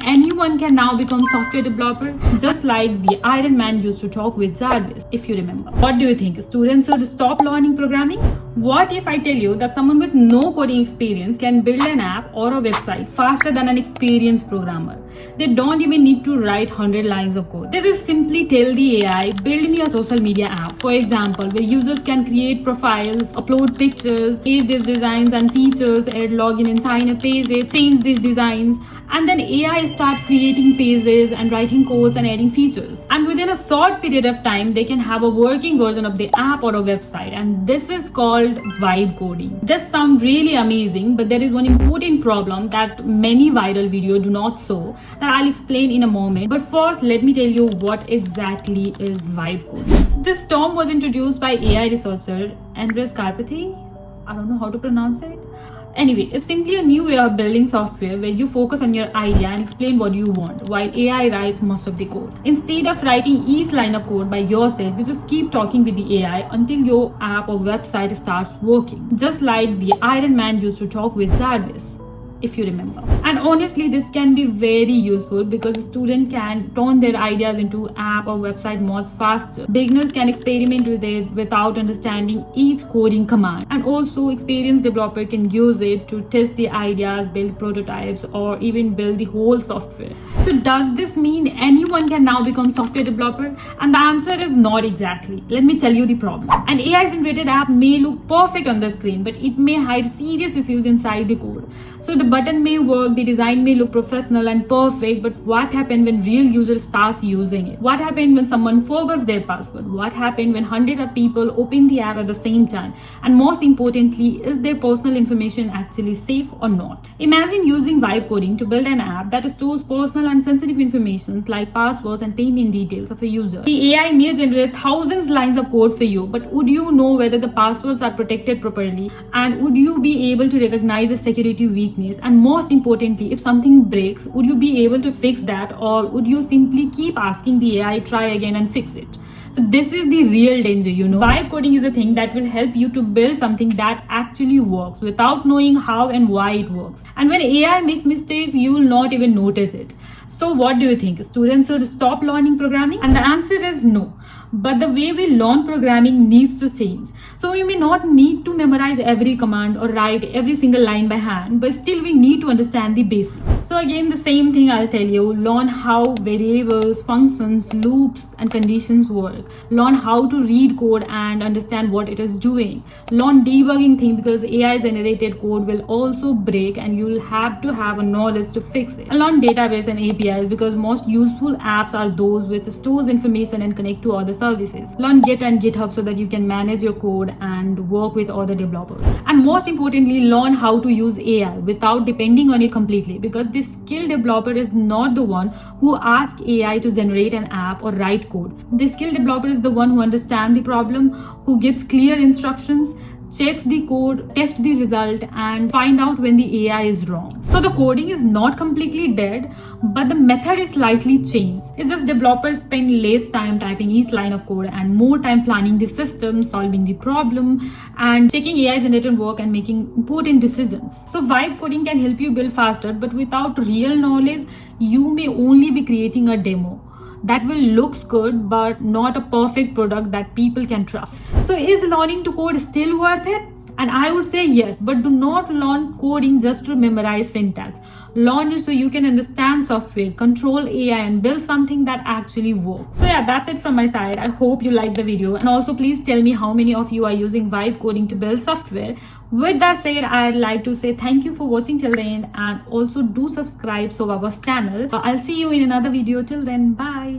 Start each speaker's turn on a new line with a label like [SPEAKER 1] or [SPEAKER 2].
[SPEAKER 1] anyone can now become software developer, just like the Iron Man used to talk with Jarvis, if you remember. What do you think? Students should stop learning programming? What if I tell you that someone with no coding experience can build an app or a website faster than an experienced programmer? They don't even need to write 100 lines of code. This is simply tell the AI, build me a social media app, for example, where users can create profiles, upload pictures, add these designs and features, add login and sign up pages, change these designs, and then AI start creating pages and writing codes and adding features. And within a short period of time, they can have a working version of the app or a website, and this is called vibe coding. This sounds really amazing, but there is one important problem that many viral videos do not show that I'll explain in a moment. But first, let me tell you what exactly is vibe coding. This term was introduced by AI researcher Andres Karpathy. I don't know how to pronounce it. Anyway, it's simply a new way of building software where you focus on your idea and explain what you want, while AI writes most of the code. Instead of writing each line of code by yourself, you just keep talking with the AI until your app or website starts working. Just like the Iron Man used to talk with Jarvis, if you remember. And honestly, this can be very useful because a student can turn their ideas into app or website much faster. Beginners can experiment with it without understanding each coding command. And also, experienced developer can use it to test the ideas, build prototypes, or even build the whole software. So does this mean anyone can now become software developer? And the answer is not exactly. Let me tell you the problem. An AI generated app may look perfect on the screen, but it may hide serious issues inside the code. So the button may work, the design may look professional and perfect, but what happened when real user starts using it? What happened when someone forgets their password? What happened when hundreds of people open the app at the same time? And most importantly, is their personal information actually safe or not? Imagine using vibe coding to build an app that stores personal and sensitive information like passwords and payment details of a user. The AI may generate thousands lines of code for you, but would you know whether the passwords are protected properly? And would you be able to recognize the security weakness? And most importantly, if something breaks, would you be able to fix that, or would you simply keep asking the AI, try again and fix it? So this is the real danger, Vibe coding is a thing that will help you to build something that actually works without knowing how and why it works. And when AI makes mistakes, you will not even notice it. So what do you think? Students should stop learning programming? And the answer is no. But the way we learn programming needs to change. So you may not need to memorize every command or write every single line by hand, but still we need to understand the basics. So again, the same thing I'll tell you. Learn how variables, functions, loops, and conditions work. Learn how to read code and understand what it is doing. Learn debugging thing, because AI generated code will also break and you'll have to have a knowledge to fix it. And learn database and APIs, because most useful apps are those which stores information and connect to other services. Learn Git and GitHub so that you can manage your code and work with other developers. And most importantly, learn how to use AI without depending on it completely, because this skilled developer is not the one who asks AI to generate an app or write code. The skilled developer is the one who understands the problem, who gives clear instructions, checks the code, tests the result, and find out when the AI is wrong. So the coding is not completely dead, but the method is slightly changed. It's just developers spend less time typing each line of code and more time planning the system, solving the problem, and checking AI generated work and making important decisions. So vibe coding can help you build faster, but without real knowledge, you may only be creating a demo that will look good but not a perfect product that people can trust. So is learning to code still worth it? And I would say yes, but do not learn coding just to memorize syntax. Learn it so you can understand software, control AI, and build something that actually works. So yeah, that's it from my side. I hope you liked the video, and also please tell me how many of you are using vibe coding to build software. With that said, I'd like to say thank you for watching till the end, and also do subscribe to our channel. I'll see you in another video. Till then, bye.